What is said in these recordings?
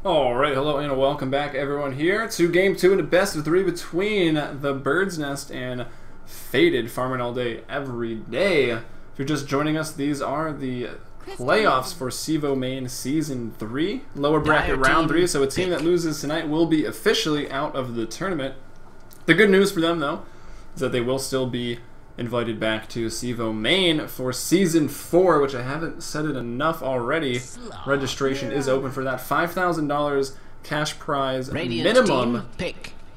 Alright, hello and welcome back everyone here to Game 2 in a best of 3 between the Bird's Nest and Faded, farming all day, every day. If you're just joining us, these are the playoffs for CEVO-Main Season 3, lower bracket round 3, so a team that loses tonight will be officially out of the tournament. The good news for them, though, is that they will still be invited back to CEVO-Main for Season 4, which I haven't said it enough already. Registration is open for that. $5,000 cash prize minimum,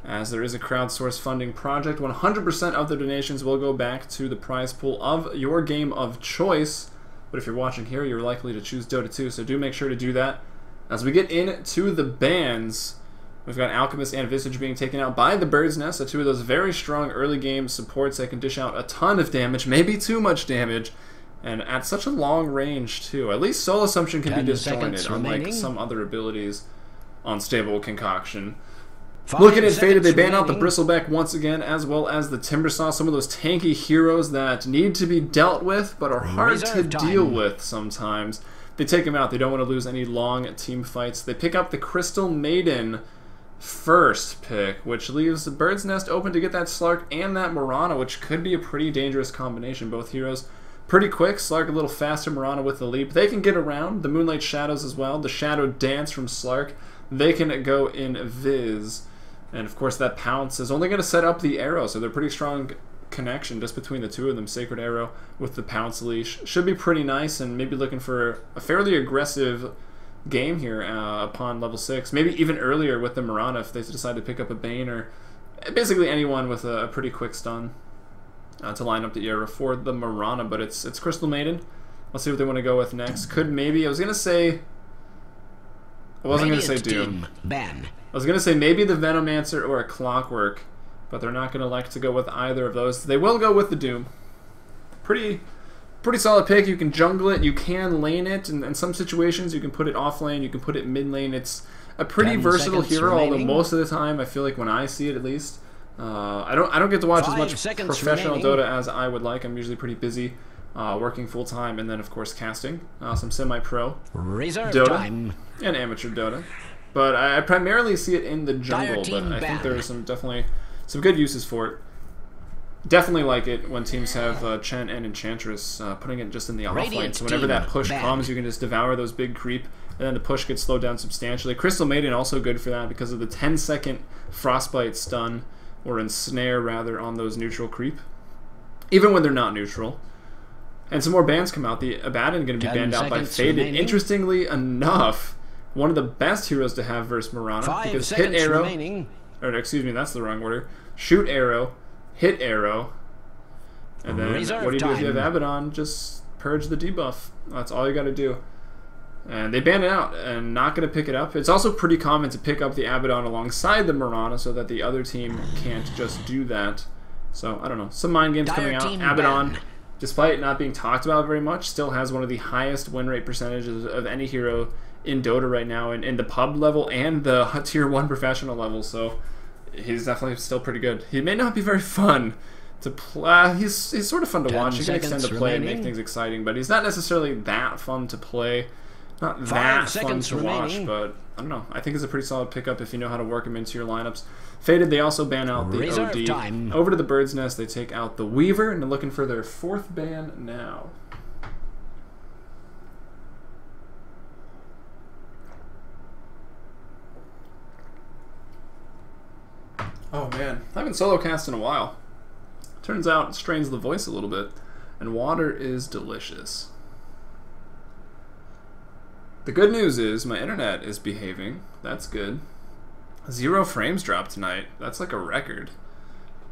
as there is a crowdsourced funding project. 100% of the donations will go back to the prize pool of your game of choice. But if you're watching here, you're likely to choose DOTA2, so do make sure to do that. As we get into the bans, we've got Alchemist and Visage being taken out by the Bird's Nest, so two of those very strong early game supports that can dish out a ton of damage, maybe too much damage, and at such a long range too. At least Soul Assumption can be disjointed, unlike some other abilities on Stable Concoction. Looking at Faded, they ban out the Bristleback once again, as well as the Timbersaw, some of those tanky heroes that need to be dealt with, but are hard to deal with sometimes. They take them out, they don't want to lose any long team fights. They pick up the Crystal Maiden first pick, which leaves the Bird's Nest open to get that Slark and that Mirana, which could be a pretty dangerous combination. Both heroes pretty quick, Slark a little faster, Mirana with the leap. They can get around, the Moonlight Shadows as well, the Shadow Dance from Slark. They can go in Viz. And of course that Pounce is only going to set up the arrow, so they're pretty strong connection just between the two of them. Sacred Arrow with the Pounce leash should be pretty nice, and maybe looking for a fairly aggressive game here upon level 6, maybe even earlier with the Mirana if they decide to pick up a Bane, or basically anyone with a pretty quick stun to line up the arrow for the Mirana. But it's Crystal Maiden. Let's see what they want to go with next. Could maybe, I wasn't gonna say Doom. I was gonna say maybe the Venomancer or a Clockwork, but they're not gonna like to go with either of those. They will go with the Doom. Pretty solid pick. You can jungle it, you can lane it, and in some situations you can put it off lane, you can put it mid lane. It's a pretty versatile hero, although most of the time I feel like when I see it, at least, I don't get to watch as much professional Dota as I would like. I'm usually pretty busy working full time, and then of course casting some semi-pro Dota and amateur Dota. But I primarily see it in the jungle, but I think there are definitely some good uses for it. Definitely like it when teams have Chen and Enchantress putting it just in the offlane, so whenever that push comes, you can just devour those big creep, and then the push gets slowed down substantially. Crystal Maiden also good for that because of the 10-second Frostbite stun, or ensnare rather, on those neutral creep, even when they're not neutral. And some more bans come out. The Abaddon going to be banned out by Faded. Interestingly enough, one of the best heroes to have versus Mirana, because hit arrow, or excuse me, that's the wrong order. Shoot arrow, hit arrow, and then what do you do if you have Abaddon? Just purge the debuff. That's all you got to do. And they ban it out and not going to pick it up. It's also pretty common to pick up the Abaddon alongside the Mirana so that the other team can't just do that. So I don't know. Some mind games coming out. Abaddon, despite not being talked about very much, still has one of the highest win rate percentages of any hero in Dota right now, in the pub level and the tier 1 professional level, so he's definitely still pretty good. He may not be very fun to play. He's sort of fun to watch. He can extend the play and make things exciting, but he's not necessarily that fun to play. Not that fun to watch, but I don't know. I think it's a pretty solid pickup if you know how to work him into your lineups. Faded, they also ban out the OD. Over to the Bird's Nest, they take out the Weaver, and they're looking for their 4th ban now. Oh man, I haven't solo cast in a while. Turns out it strains the voice a little bit, and water is delicious. The good news is my internet is behaving. That's good. 0 frames dropped tonight. That's like a record.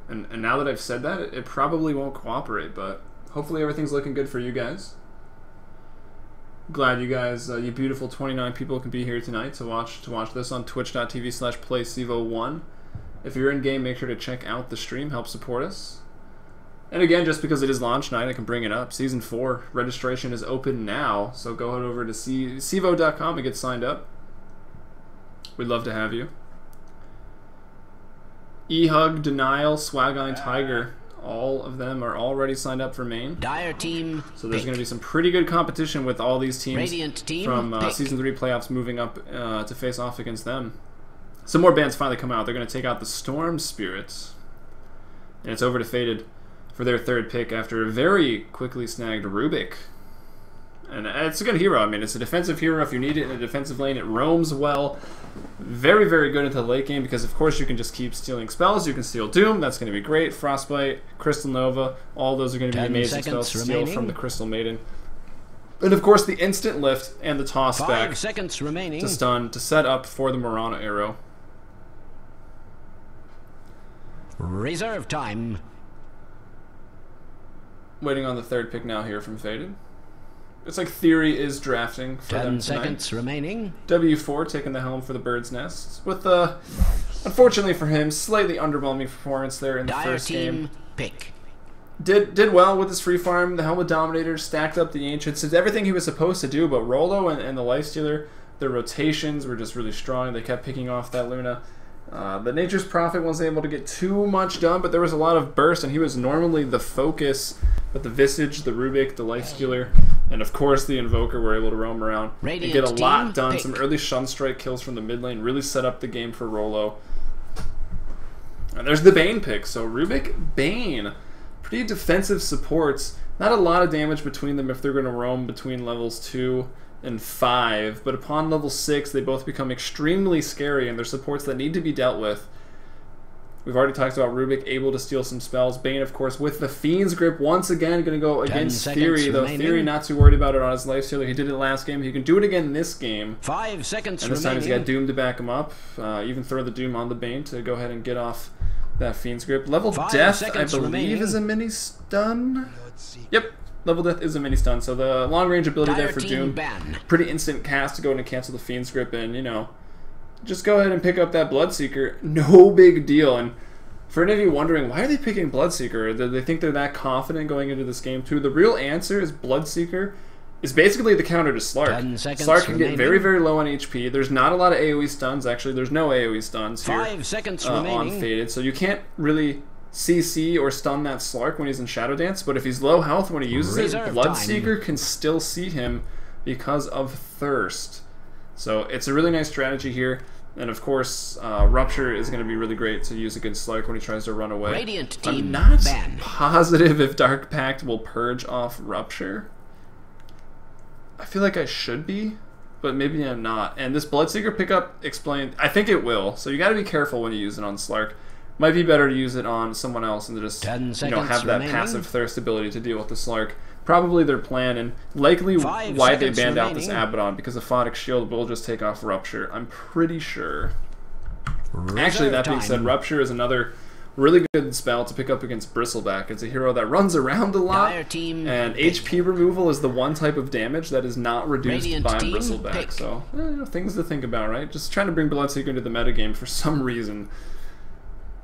And now that I've said that, it probably won't cooperate, but hopefully everything's looking good for you guys. Glad you guys, you beautiful 29 people, can be here tonight to watch this on twitch.tv/playcevo1. If you're in game, make sure to check out the stream, help support us. And again, just because it is launch night, I can bring it up. Season 4 registration is open now, so go ahead over to CEVO.com and get signed up. We'd love to have you. E-Hug, Denial, Swagine, Tiger. All of them are already signed up for main. Dire team. So there's going to be some pretty good competition with all these teams Radiant team, from Season 3 playoffs moving up to face off against them. Some more bands finally come out. They're going to take out the Storm Spirits. And it's over to Faded for their third pick after a very quickly snagged Rubik. And it's a good hero. I mean, it's a defensive hero. If you need it in a defensive lane, it roams well. Very, very good into the late game because, of course, you can just keep stealing spells. You can steal Doom. That's going to be great. Frostbite, Crystal Nova. All those are going to be amazing spells to steal from the Crystal Maiden. And, of course, the instant lift and the toss back 5 seconds remaining to stun to set up for the Morana arrow. Reserve time. Waiting on the third pick now here from Faded. It's like Theory is drafting for 10 them tonight. seconds remaining. W4 taking the helm for the Bird's Nest with unfortunately for him, slightly underwhelming performance there in the first game. Pick. Did well with his free farm. The Helmet Dominator stacked up the Ancients. Did everything he was supposed to do, but Rolo and the Lifestealer, their rotations were just really strong. They kept picking off that Luna. The Nature's Prophet wasn't able to get too much done, but there was a lot of burst, and he was normally the focus. But the Visage, the Rubik, the Lifestealer, and of course the Invoker were able to roam around and get a lot done. Pick. Some early Shun Strike kills from the mid lane really set up the game for Rolo. And there's the Bane pick. So Rubik, Bane, pretty defensive supports. Not a lot of damage between them if they're going to roam between levels 2 and 5, but upon level 6 they both become extremely scary and they're supports that need to be dealt with. We've already talked about Rubik able to steal some spells. Bane, of course, with the Fiend's Grip once again going to go against Theory, though Theory not too worried about it on his Lifestealer. He did it last game. He can do it again this game. 5 seconds and this time he's got Doom to back him up. Even throw the Doom on the Bane to go ahead and get off that Fiend's Grip. Level Death, I believe, is a mini stun. Yep. Level Death is a mini stun, so the long range ability there for Doom, pretty instant cast to go in and cancel the Fiend's Grip, and you know, just go ahead and pick up that Bloodseeker. No big deal. And for any of you wondering, why are they picking Bloodseeker? Do they think they're that confident going into this game too? The real answer is Bloodseeker is basically the counter to Slark. Slark can get very, very low on HP. There's not a lot of AoE stuns. Actually, there's no AoE stuns here 5 seconds on Faded, so you can't really CC or stun that Slark when he's in Shadow Dance, but if he's low health when he uses it, Bloodseeker can still see him because of Thirst. So it's a really nice strategy here, and of course, Rupture is going to be really great to use against Slark when he tries to run away. Radiant team I'm not ban. positive if Dark Pact will purge off Rupture. I feel like I should be, but maybe I'm not. And this Bloodseeker pickup explained, I think it will, so you got to be careful when you use it on Slark. Might be better to use it on someone else and to just have that passive Thirst ability to deal with the Slark. Probably their plan, and likely why they banned out this Abaddon, because the Photic Shield will just take off Rupture. I'm pretty sure. Actually, that being said, Rupture is another really good spell to pick up against Bristleback. It's a hero that runs around a lot, and HP removal is the one type of damage that is not reduced by Bristleback. So, things to think about, right? Just trying to bring Bloodseeker into the metagame for some reason.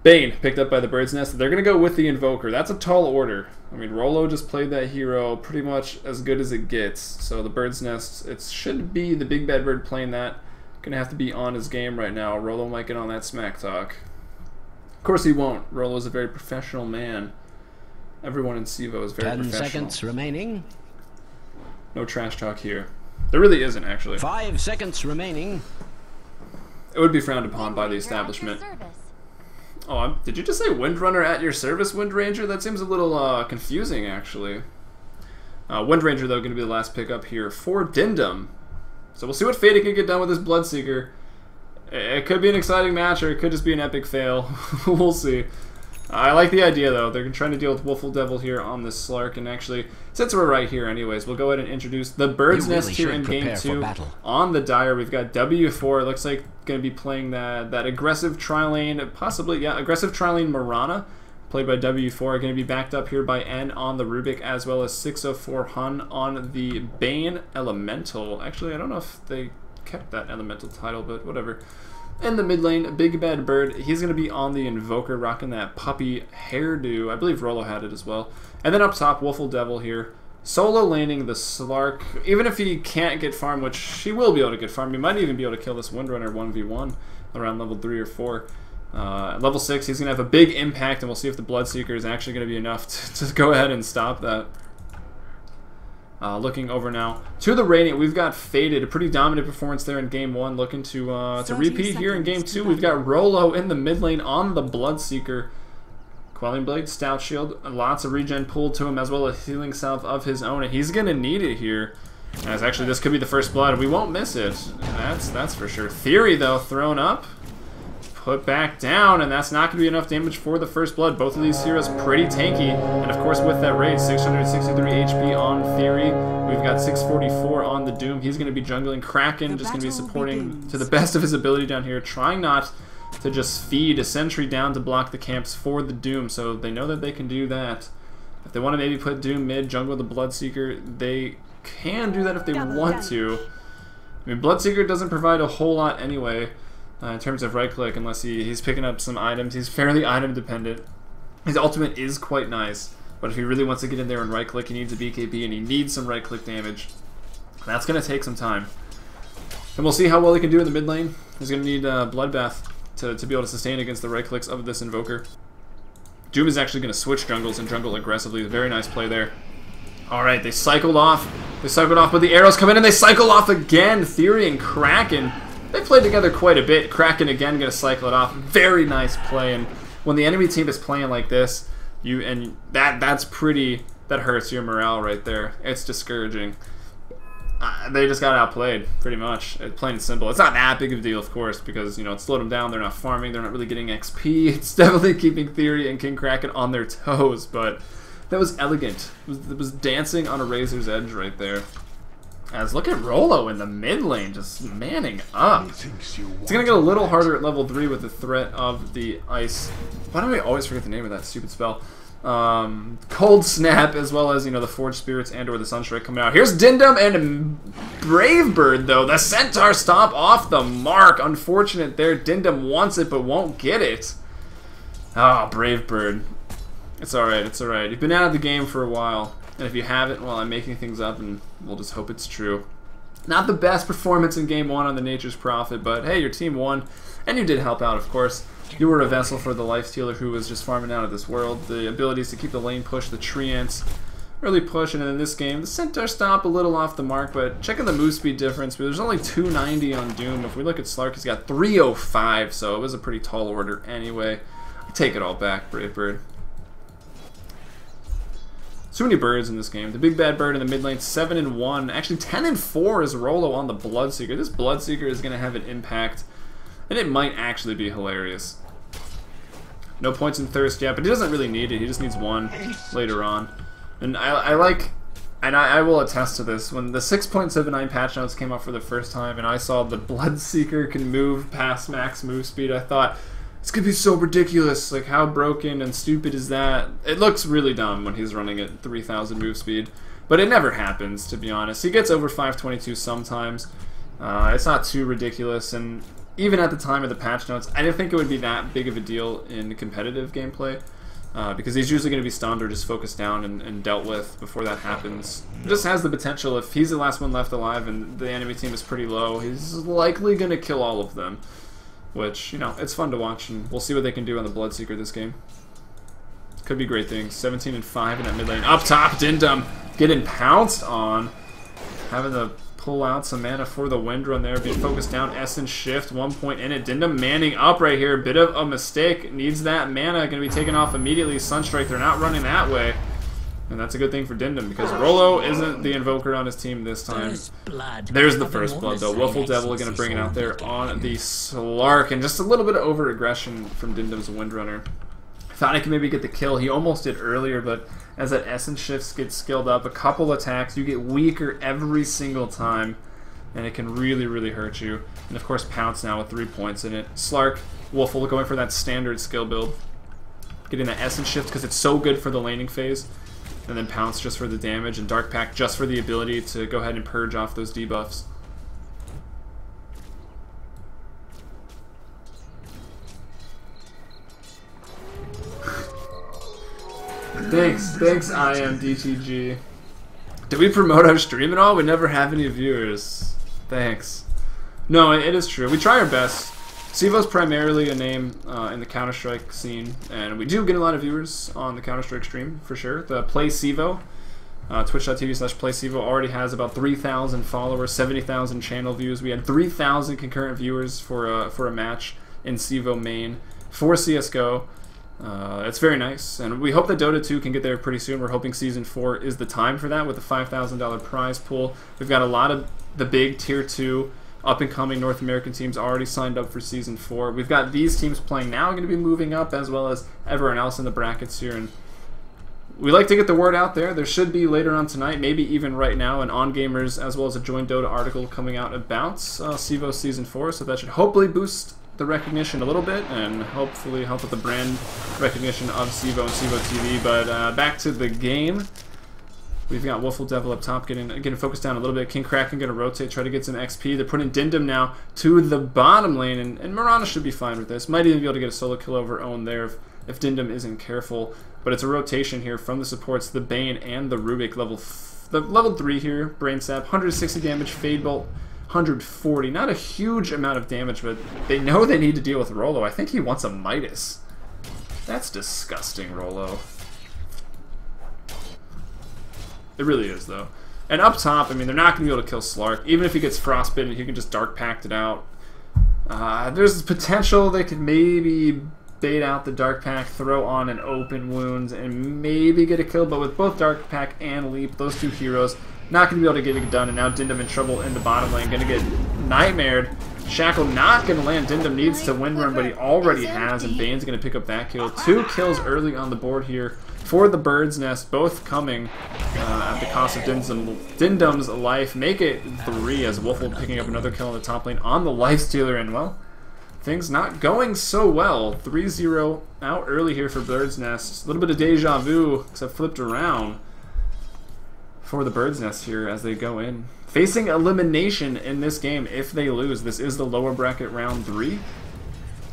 Bane, picked up by the Bird's Nest. They're going to go with the Invoker. That's a tall order. I mean, Rolo just played that hero pretty much as good as it gets. So the Bird's Nest, it should be the Big Bad Bird playing that. Going to have to be on his game right now. Rolo might get on that smack talk. Of course he won't. Rolo is a very professional man. Everyone in CEVO is very professional. 10 seconds remaining. No trash talk here. There really isn't, actually. 5 seconds remaining. It would be frowned upon by the establishment. Oh, did you just say Windrunner at your service, Windranger? That seems a little confusing, actually. Windranger, though, going to be the last pickup here for Dindum. So we'll see what Faded can get done with this Bloodseeker. It could be an exciting match, or it could just be an epic fail. We'll see. I like the idea, though. They're trying to deal with Wolfle Devil here on this Slark, and actually, since we're right here anyways, we'll go ahead and introduce the Bird's Nest here in Game 2. On the Dire, we've got W4. It looks like going to be playing that aggressive tri-lane, possibly, yeah, aggressive tri-lane Morana, played by W4. Going to be backed up here by N on the Rubik, as well as 604 Hun on the Bane Elemental. Actually, I don't know if they kept that Elemental title, but whatever. In the mid lane, Big Bad Bird, he's going to be on the Invoker, rocking that puppy hairdo. I believe Rolo had it as well. And then up top, Wolfle Devil here, solo laning the Slark. Even if he can't get farm, which he will be able to get farm, he might even be able to kill this Windrunner 1v1 around level 3 or 4. Level 6, he's going to have a big impact, and we'll see if the Bloodseeker is actually going to be enough to go ahead and stop that. Looking over now to the Radiant, we've got Faded, a pretty dominant performance there in Game 1, looking to repeat here in Game 2. We've got Rolo in the mid lane on the Bloodseeker. Quelling Blade, Stout Shield, lots of regen pulled to him, as well as healing salve of his own, and he's going to need it here. As actually, this could be the first blood. We won't miss it. That's for sure. Theory, though, thrown up. Put back down, and that's not going to be enough damage for the first blood. Both of these heroes pretty tanky, and of course with that raid, 663 HP on Theory. We've got 644 on the Doom. He's going to be jungling. Kraken just going to be supporting to the best of his ability down here, trying not to just feed a sentry down to block the camps for the Doom, so they know that they can do that. If they want to maybe put Doom mid, jungle the Bloodseeker, they can do that if they want to. I mean, Bloodseeker doesn't provide a whole lot anyway. In terms of right-click, unless he's picking up some items. He's fairly item-dependent. His ultimate is quite nice, but if he really wants to get in there and right-click, he needs a BKB, and he needs some right-click damage. That's going to take some time. And we'll see how well he can do in the mid lane. He's going to need Bloodbath to be able to sustain against the right-clicks of this Invoker. Doom is actually going to switch jungles and jungle aggressively. Very nice play there. Alright, they cycled off. But the arrows come in, and they cycle off again. Theory and Kraken. They played together quite a bit. Kraken again going to cycle it off. Very nice play. And when the enemy team is playing like this, that hurts your morale right there. It's discouraging. They just got outplayed, pretty much. Plain and simple. It's not that big of a deal, of course, because it slowed them down. They're not farming. They're not really getting XP. It's definitely keeping Theory and King Kraken on their toes, but that was elegant. It was dancing on a razor's edge right there. As look at Rolo in the mid lane, just manning up. It's gonna get a little harder at level 3 with the threat of the ice. Why do I always forget the name of that stupid spell? Cold Snap, as well as the Forged Spirits and/or the Sunstrike coming out. Here's Dindum and Brave Bird, though. The Centaur Stomp off the mark. Unfortunate there. Dindum wants it but won't get it. Ah, Brave Bird. It's alright, it's alright. You've been out of the game for a while. And if you haven't, well, I'm making things up, and we'll just hope it's true. Not the best performance in Game 1 on the Nature's Prophet, but hey, your team won, and you did help out, of course. You were a vessel for the Lifestealer who was just farming out of this world. The abilities to keep the lane push, the Treants really pushing, and in this game, the Centaur Stomp a little off the mark, but checking the move speed difference, there's only 290 on Doom. If we look at Slark, he's got 305, so it was a pretty tall order anyway. I take it all back, Brave Bird. So many birds in this game. The big bad bird in the mid lane, 7-1. Actually, 10-4 is Rolo on the Bloodseeker. This Bloodseeker is going to have an impact, and it might actually be hilarious. No points in Thirst yet, but he doesn't really need it. He just needs one later on. And I will attest to this. When the 6.79 patch notes came out for the first time, and I saw the Bloodseeker can move past max move speed, I thought, it's gonna be so ridiculous. Like, how broken and stupid is that? It looks really dumb when he's running at 3,000 move speed, but it never happens, to be honest. He gets over 522 sometimes. It's not too ridiculous, and even at the time of the patch notes, I didn't think it would be that big of a deal in competitive gameplay, because he's usually going to be stunned or just focused down and dealt with before that happens. It just has the potential, if he's the last one left alive and the enemy team is pretty low, he's likely going to kill all of them. Which, it's fun to watch, and we'll see what they can do on the Bloodseeker this game. Could be great things. 17-5 in that mid lane. Up top, Dindum getting pounced on. Having to pull out some mana for the Wind Run there. Being focused down, Essence Shift, 1 point in it. Dindum manning up right here. Bit of a mistake. Needs that mana. Going to be taken off immediately. Sunstrike, they're not running that way. And that's a good thing for Dindum, because Rolo isn't the Invoker on his team this time. There's the first blood, though. Wiffle Devil going to bring it out there on the Slark. And just a little bit of over-aggression from Dindum's Windrunner. Thought he could maybe get the kill. He almost did earlier, but as that Essence Shift gets skilled up, a couple attacks, you get weaker every single time. And it can really, really hurt you. And of course, Pounce now with 3 points in it. Slark, Wiffle going for that standard skill build. Getting that Essence Shift because it's so good for the laning phase. And then Pounce just for the damage, and Dark Pact just for the ability to go ahead and purge off those debuffs. Thanks, I am DTG. Did we promote our stream at all? We never have any viewers. Thanks. No, it is true. We try our best CEVO's primarily a name in the Counter-Strike scene, and we do get a lot of viewers on the Counter-Strike stream, for sure. The Play CEVO, twitch.tv/PlayCEVO already has about 3,000 followers, 70,000 channel views. We had 3,000 concurrent viewers for a match in CEVO-Main for CSGO. It's very nice, and we hope that DOTA2 can get there pretty soon. We're hoping Season 4 is the time for that with the $5,000 prize pool. We've got a lot of the big Tier 2 up-and-coming North American teams already signed up for Season 4. We've got these teams playing now going to be moving up, as well as everyone else in the brackets here. And we like to get the word out there. There should be later on tonight, maybe even right now, an On Gamers as well as a Join Dota article coming out about CEVO Season 4, so that should hopefully boost the recognition a little bit and hopefully help with the brand recognition of CEVO and CEVO TV. But back to the game. We've got WoefleDevil up top getting focused down a little bit. King Kraken going to rotate, try to get some XP. They're putting Dindum now to the bottom lane, and Mirana should be fine with this. Might even be able to get a solo kill over Own there if Dindum isn't careful. But it's a rotation here from the supports, the Bane and the Rubik. Level 3 here, Brain Sap, 160 damage, Fade Bolt, 140. Not a huge amount of damage, but they know they need to deal with Rolo. I think he wants a Midas. That's disgusting, Rolo. It really is, though. And up top, I mean, they're not going to be able to kill Slark. Even if he gets frostbitten, he can just Dark Pact it out. There's potential they could maybe bait out the Dark Pact, throw on an Open Wounds, and maybe get a kill. But with both Dark Pact and Leap, those two heroes, not going to be able to get it done. And now Dindum in trouble in the bottom lane, going to get nightmared. Shackle not going to land. Dindum needs to win run, but he already has, and Bane's going to pick up that kill. 2 kills early on the board here for the Bird's Nest, both coming at the cost of Dindum's life. Make it 3 as Wolfle picking up another kill on the top lane on the Lifestealer, and well, things not going so well. 3-0 out early here for Bird's Nest. A little bit of deja vu, except flipped around for the Bird's Nest here as they go in. Facing elimination in this game if they lose. This is the lower bracket round 3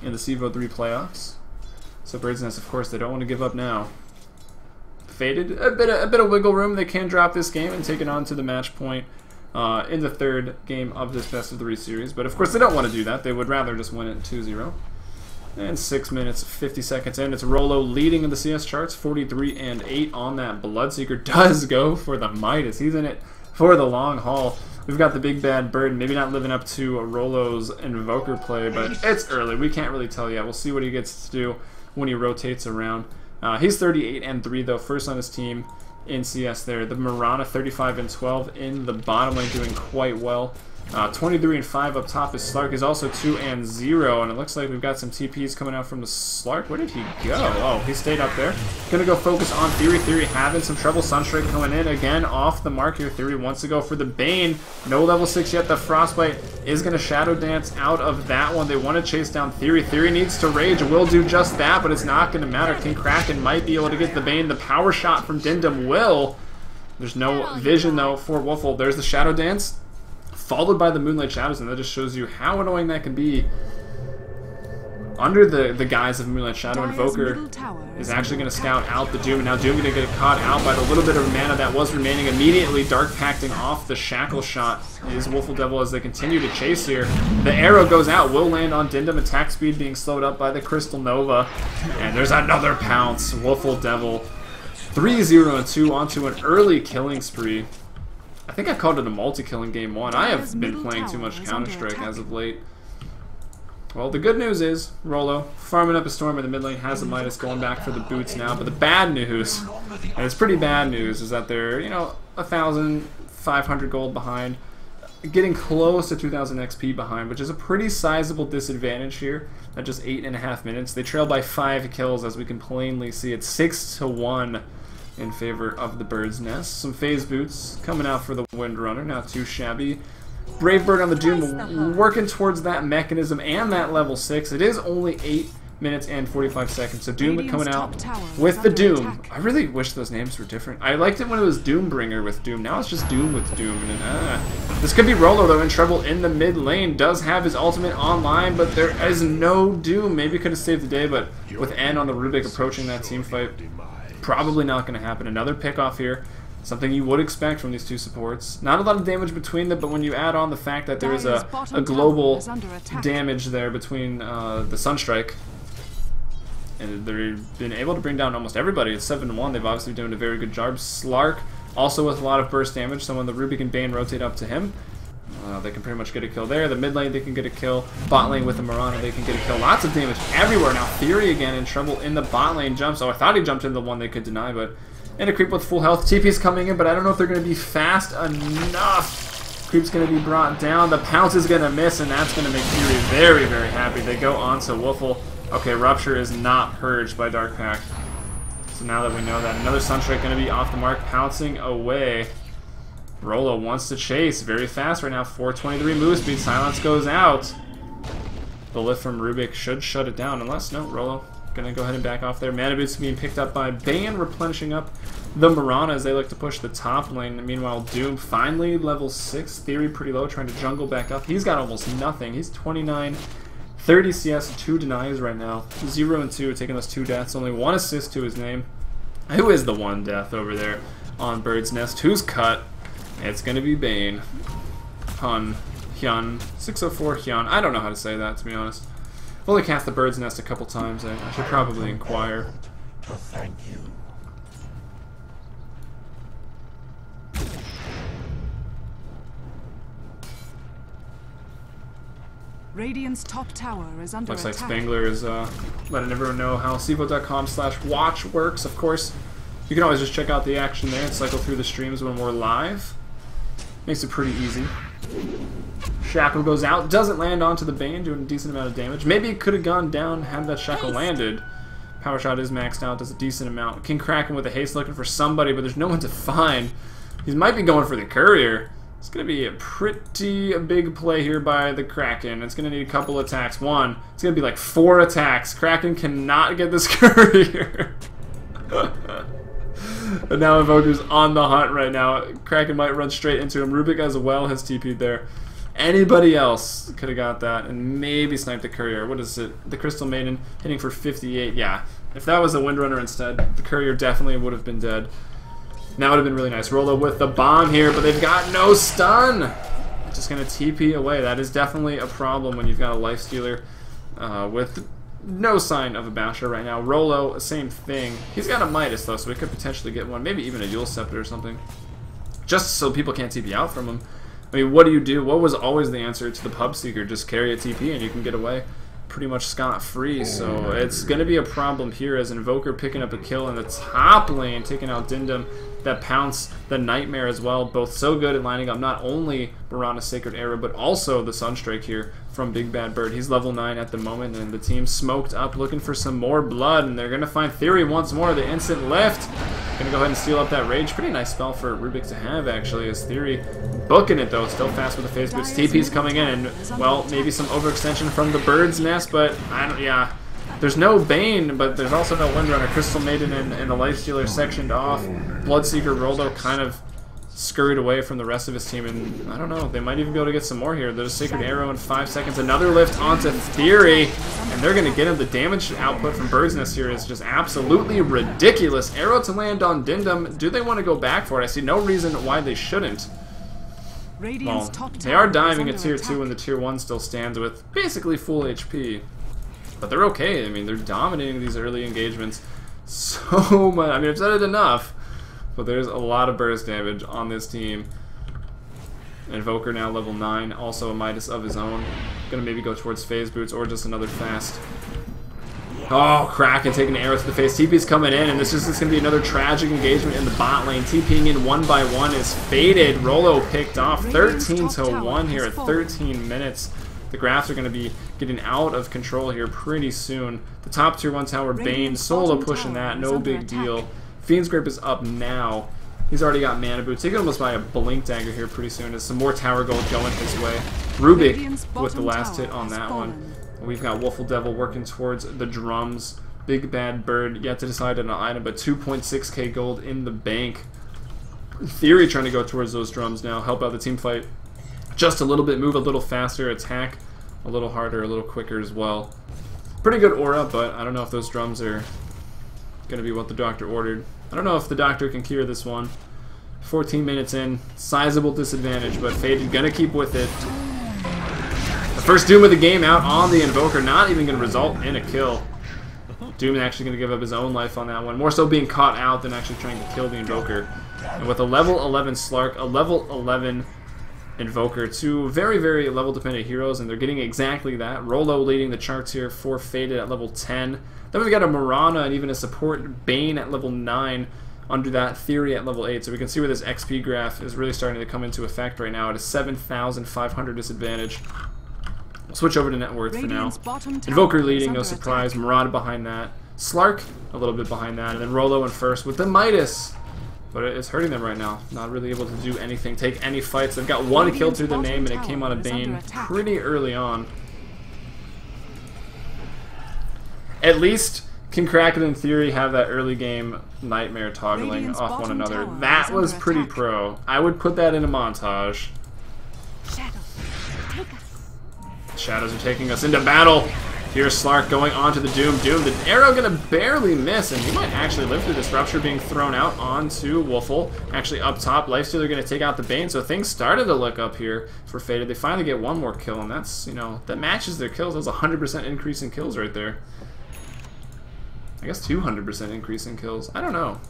in the CEVO 3 playoffs. So Bird's Nest, of course, they don't want to give up now. Faded, a bit of wiggle room. They can drop this game and take it on to the match point in the 3rd game of this best of 3 series. But of course they don't want to do that. They would rather just win it 2-0. And 6 minutes, 50 seconds in. It's Rolo leading in the CS charts, 43-8 on that. Bloodseeker does go for the Midas. He's in it for the long haul. We've got the big bad bird, maybe not living up to Rolo's Invoker play, but it's early. We can't really tell yet. We'll see what he gets to do when he rotates around. He's 38-3 though, first on his team in CS there. The Mirana 35-12 in the bottom lane, doing quite well. 23-5 up top. His Slark is also 2-0, and it looks like we've got some TPs coming out from the Slark. Where did he go? Oh, he stayed up there. Gonna go focus on Theory. Theory having some trouble. Sunstrike coming in again off the mark here. Theory wants to go for the Bane. No level 6 yet. The Frostbite is gonna Shadow Dance out of that one. They want to chase down Theory. Theory needs to Rage. Will do just that, but it's not gonna matter. King Kraken might be able to get the Bane. The power shot from Dindum will. There's no vision though for Wolfle. There's the Shadow Dance, followed by the Moonlight Shadows, and that just shows you how annoying that can be. Under the guise of Moonlight Shadow, Invoker is actually going to scout out the Doom, and now Doom going to get caught out by the little bit of mana that was remaining. Immediately Dark Pacting off the Shackle shot is WoefleDevil as they continue to chase here. The arrow goes out, will land on Dindum, attack speed being slowed up by the Crystal Nova, and there's another pounce. WoefleDevil 3-0-2 onto an early killing spree. I think I called it a multi-killing game 1. I have been playing too much Counter-Strike as of late. Well, the good news is, Rolo, farming up a Storm in the mid lane, has the Midas, going back for the boots now. But the bad news, and it's pretty bad news, is that they're, 1,500 gold behind. Getting close to 2,000 XP behind, which is a pretty sizable disadvantage here at just 8.5 minutes. They trail by 5 kills, as we can plainly see. It's 6-1. In favor of the Bird's Nest. Some phase boots coming out for the Windrunner, not too shabby. Brave Bird on the Doom, working towards that mechanism and that level 6. It is only 8 minutes and 45 seconds, so Doom coming out with the Doom. I really wish those names were different. I liked it when it was Doombringer with Doom. Now it's just Doom with Doom. And, this could be Rolo though in trouble in the mid lane. Does have his ultimate online, but there is no Doom. Maybe could have saved the day, but with N on the Rubik approaching that team fight, probably not going to happen. Another pick off here Something you would expect from these two supports. Not a lot of damage between them, but when you add on the fact that there is a global damage there between the Sunstrike, and they've been able to bring down almost everybody. It's 7-1. They've obviously been doing a very good job. Slark also with a lot of burst damage, so when the Rubik and Bane rotate up to him, they can pretty much get a kill there. The mid lane, they can get a kill. Bot lane with the Mirana, they can get a kill. Lots of damage everywhere. Now Theory again in trouble in the bot lane jumps. Oh, I thought he jumped in the one they could deny, but... And a creep with full health. TP's coming in, but I don't know if they're going to be fast enough. Creep's going to be brought down. The pounce is going to miss, and that's going to make Theory very, very happy. They go on to Woofle. Okay, Rupture is not purged by Dark Pact. So now that we know that, another Sunstrike going to be off the mark, pouncing away. Rolo wants to chase very fast right now. 423 move speed. Silence goes out. The lift from Rubik should shut it down, unless, no, Rolo gonna go ahead and back off there. Mana Boots being picked up by Bane, replenishing up the Mirana as they look to push the top lane. Meanwhile, Doom finally level 6. Theory pretty low, trying to jungle back up. He's got almost nothing. He's 29, 30 CS, 2 denies right now. 0 and 2, taking those 2 deaths. Only 1 assist to his name. Who is the 1 death over there on Bird's Nest? Who's cut? It's gonna be Bane. Hyun. 604 Hyun. I don't know how to say that, to be honest. I've only cast the Bird's Nest a couple times. I should probably inquire. Thank you. Radiant's top tower is under Looks like attack. Spangler is letting everyone know how CEVO.com/watch works. Of course, you can always just check out the action there and cycle through the streams when we're live. Makes it pretty easy. Shackle goes out, doesn't land onto the Bane, doing a decent amount of damage. Maybe it could have gone down had that Shackle landed. Power Shot is maxed out, does a decent amount. King Kraken with a haste looking for somebody, but there's no one to find. He might be going for the Courier. It's going to be a pretty big play here by the Kraken. It's going to need a couple attacks. One, it's going to be like 4 attacks. Kraken cannot get this Courier. And now Invoker's on the hunt right now. Kraken might run straight into him. Rubik as well has TP'd there. Anybody else could have got that and maybe sniped the Courier. What is it? The Crystal Maiden hitting for 58. Yeah, if that was a Windrunner instead, the Courier definitely would have been dead. Now would have been really nice. Rolo with the bomb here, but they've got no stun. Just going to TP away. That is definitely a problem when you've got a Lifestealer with no sign of a Basher right now. Rolo, same thing. He's got a Midas though, so we could potentially get one. Maybe even a Yule Scepter or something. Just so people can't TP out from him. I mean, what do you do? What was always the answer to the Pub Seeker? Just carry a TP and you can get away pretty much scot-free. So it's going to be a problem here as Invoker picking up a kill in the top lane, taking out Dindum. That Pounce, the Nightmare as well, both so good at lining up not only Mirana's Sacred Arrow, but also the Sunstrike here from Big Bad Bird. He's level 9 at the moment, and the team smoked up looking for some more blood, and they're going to find Theory once more. The instant lift. Going to go ahead and steal up that Rage. Pretty nice spell for Rubik to have, actually, as Theory booking it, though. Still fast with the Phase Boots. TP's coming in, and, well, maybe some overextension from the Bird's Nest, but, yeah. There's no Bane, but there's also no Windrunner. Crystal Maiden and the Lifestealer sectioned off. Bloodseeker Roldo kind of scurried away from the rest of his team, and I don't know, they might even be able to get some more here. There's a Sacred Arrow in 5 seconds. Another lift onto Theory, and they're going to get him. The damage output from Bird's Nest here is just absolutely ridiculous. Arrow to land on Dindum. Do they want to go back for it? I see no reason why they shouldn't. Well, they are diving at Tier 2 and the Tier 1 still stands with basically full HP. But they're okay. I mean, they're dominating these early engagements so much. I mean, I've said it enough, but there's a lot of burst damage on this team. Invoker now level 9, also a Midas of his own. Gonna maybe go towards Phase Boots or just another fast. Oh, Kraken taking an arrow to the face. TP's coming in, and this is gonna be another tragic engagement in the bot lane. TPing in 1 by 1 is faded. Rolo picked off 13-1 here at 13 minutes. The graphs are going to be getting out of control here pretty soon. The top Tier 1 tower, Bane, solo pushing that, no big deal. Fiend's Grip is up now. He's already got Mana Boots. He can almost buy a Blink Dagger here pretty soon as some more tower gold going his way. Rubik with the last hit on that one. We've got Wolfle Devil working towards the drums. Big Bad Bird yet to decide on an item, but 2.6k gold in the bank. Theory trying to go towards those drums now, help out the team fight just a little bit, move a little faster, attack a little harder, a little quicker as well. Pretty good aura, but I don't know if those drums are going to be what the doctor ordered. I don't know if the doctor can cure this one. 14 minutes in, sizable disadvantage, but Faded gonna keep with it. The first Doom of the game out on the Invoker, not even gonna result in a kill. Doom is actually gonna give up his own life on that one, more so being caught out than actually trying to kill the Invoker. And with a level 11 Slark, a level 11 Invoker, two very, very level-dependent heroes, and they're getting exactly that. Rolo leading the charts here for Faded at level 10. Then we've got a Mirana and even a support Bane at level 9 under that Theory at level 8. So we can see where this XP graph is really starting to come into effect right now at a 7,500 disadvantage. We'll switch over to net worth for now. Invoker leading, no surprise. Mirana behind that. Slark a little bit behind that. And then Rolo in first with the Midas. But it's hurting them right now. Not really able to do anything, take any fights. They've got one kill through their name, and it came on a Bane pretty early on. At least can Kraken and Theory have that early game nightmare toggling off one another. That was pretty pro. I would put that in a montage. Shadows are taking us into battle. Here's Slark going onto the Doom. Doom, the arrow gonna barely miss, and he might actually live through this. Rupture being thrown out onto Wolfle. Actually up top, Lifestealer gonna take out the Bane, so things started to look up here for Faded. They finally get one more kill, and that's, you know, that matches their kills. That's a 100% increase in kills right there. I guess 200% increase in kills. I don't know.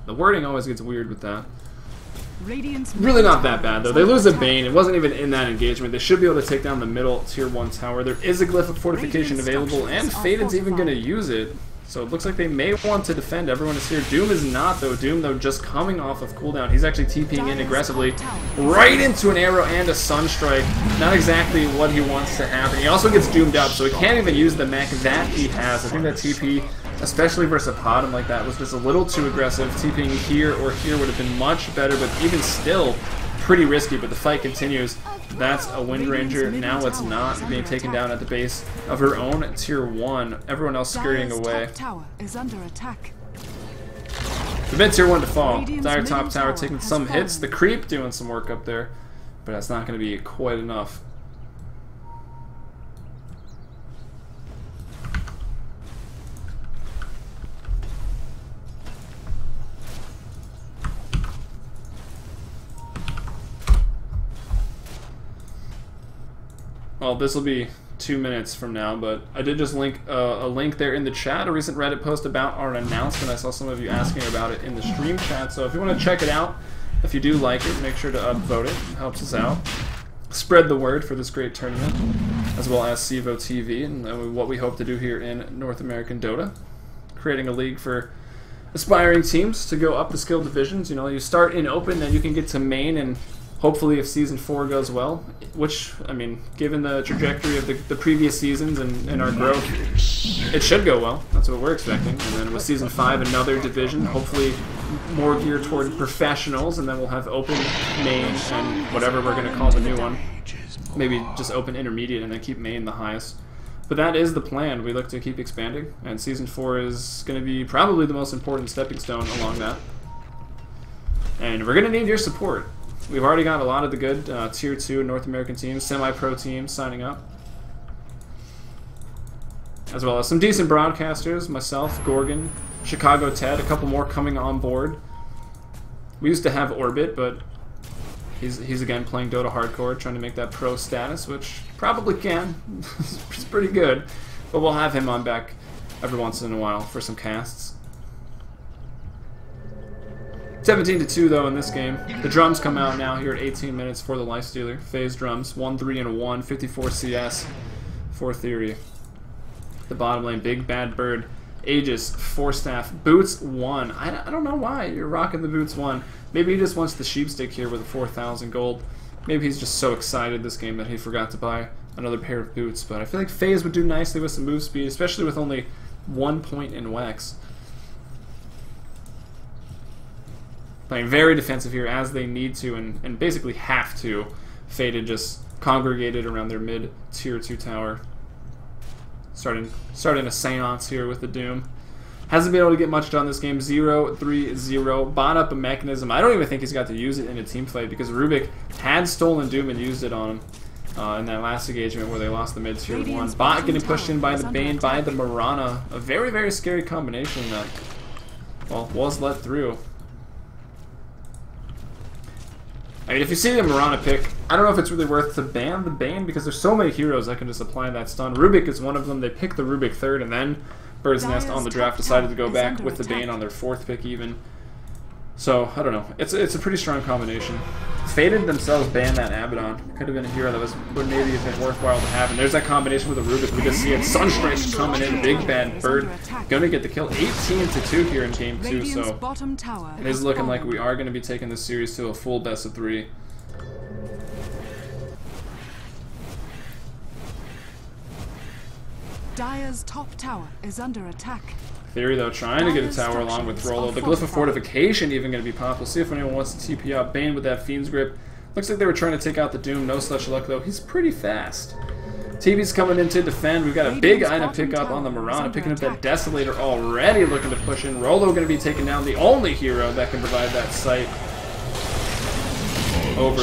The wording always gets weird with that. Really not that bad, though. They lose a Bane. It wasn't even in that engagement. They should be able to take down the middle tier 1 tower. There is a Glyph of Fortification available, and Faded's even going to use it. So it looks like they may want to defend. Everyone is here. Doom is not, though. Doom, though, just coming off of cooldown. He's actually TPing in aggressively right into an arrow and a Sunstrike. Not exactly what he wants to happen. He also gets doomed up, so he can't even use the mech that he has. I think that TP, especially versus a Potom like that, was just a little too aggressive. TPing here or here would have been much better, but even still, pretty risky. But the fight continues. That's a Wind Ranger. Now it's not being taken down at the base of her own tier 1. Everyone else scurrying away. The mid tier 1 to fall. Dire top tower taking some hits. The creep doing some work up there, but that's not going to be quite enough. Well, this will be 2 minutes from now, but I did just link a link there in the chat, a recent Reddit post about our announcement. I saw some of you asking about it in the stream chat, so if you want to check it out, if you do like it, make sure to upvote it. It helps us out. Spread the word for this great tournament, as well as CEVO-TV, and what we hope to do here in North American Dota. Creating a league for aspiring teams to go up the skill divisions. You know, you start in open, then you can get to main, and hopefully if Season 4 goes well, which, I mean, given the trajectory of the previous seasons and our growth, it should go well. That's what we're expecting. And then with Season 5, another division, hopefully more geared toward professionals, and then we'll have open, main, and whatever we're going to call the new one. Maybe just open intermediate and then keep main the highest. But that is the plan. We look to keep expanding, and Season 4 is going to be probably the most important stepping stone along that. And we're going to need your support. We've already got a lot of the good Tier 2 North American teams, semi-pro teams signing up. As well as some decent broadcasters, myself, Gorgon, Chicago Ted, a couple more coming on board. We used to have Orbit, but he's again playing Dota Hardcore, trying to make that pro status, which probably can. It's pretty good. But we'll have him on back every once in a while for some casts. 17-2 though in this game. The drums come out now here at 18 minutes for the Lifestealer. Phase drums, 1-3-1, 54 CS for Theory. The bottom lane, Big Bad Bird, Aegis, 4 staff, Boots 1. I don't know why you're rocking the Boots 1. Maybe he just wants the sheepstick here with the 4,000 gold. Maybe he's just so excited this game that he forgot to buy another pair of boots. But I feel like Phase would do nicely with some move speed, especially with only 1 point in Wex. Playing very defensive here as they need to and basically have to. Faded just congregated around their mid tier 2 tower. Starting a seance here with the Doom. Hasn't been able to get much done this game. 0-3-0. Bought up a mechanism. I don't even think he's got to use it in a team fight because Rubik had stolen Doom and used it on him in that last engagement where they lost the mid tier 1. Bot getting pushed in by the Bane, by the Mirana. A very, very scary combination that, well, was let through. I mean, if you see the Marana pick, I don't know if it's really worth to ban the Bane, because there's so many heroes that can just apply that stun. Rubik is one of them. They picked the Rubik third, and then Bird's Nest on the draft decided to go back with the Bane on their fourth pick even. So, I don't know. It's a pretty strong combination. Faded themselves banned that Abaddon. Could have been a hero that would maybe have been worthwhile to have. And there's that combination with the Rubik. We just see it. Sunstrike's coming in. Big bad Bird gonna get the kill. 18-2 here in game 2. So it is looking like we are going to be taking this series to a full best of 3. Dire's top tower is under attack. Theory, though, trying to get a tower along with Rollo. The Glyph of Fortification even going to be popped. We'll see if anyone wants to TP out Bane with that Fiend's Grip. Looks like they were trying to take out the Doom. No such luck, though. He's pretty fast. TV's coming in to defend. We've got a big item pickup on the Marana, picking up that Desolator already, looking to push in. Rollo going to be taking down the only hero that can provide that sight over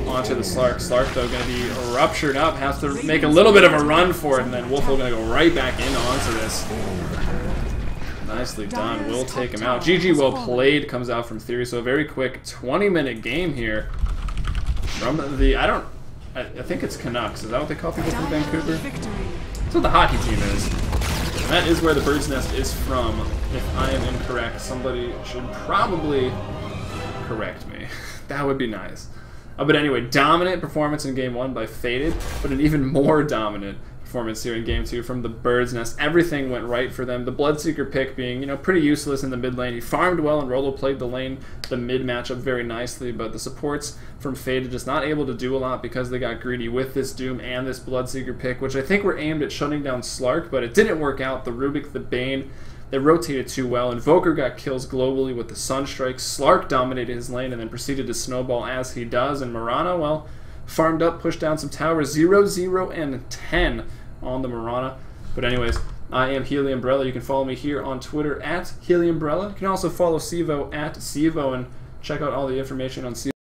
onto the Slark. Slark, though, going to be ruptured up. Has to make a little bit of a run for it, and then Wolfle going to go right back in onto this. Nicely done. Will take him out. GG, well played, comes out from Theory. So a very quick 20-minute game here from the, I think it's Canucks. Is that what they call people from Vancouver? That's what the hockey team is. And that is where the Bird's Nest is from. If I am incorrect, somebody should probably correct me. That would be nice. But anyway, dominant performance in game 1 by Faded, but an even more dominant performance here in game 2 from the Bird's Nest. Everything went right for them. The Bloodseeker pick being, you know, pretty useless in the mid lane. He farmed well, and Rollo played the lane, the mid matchup very nicely, but the supports from Faded just not able to do a lot because they got greedy with this Doom and this Bloodseeker pick, which I think were aimed at shutting down Slark, but it didn't work out. The Rubik, the Bane, they rotated too well. Invoker got kills globally with the Sunstrike. Slark dominated his lane and then proceeded to snowball as he does, and Marana, well, farmed up, pushed down some towers, 0, 0, and 10 on the Marana. But anyways, I am Heliumbrella. You can follow me here on Twitter at Heliumbrella. You can also follow CEVO at CEVO and check out all the information on CEVO.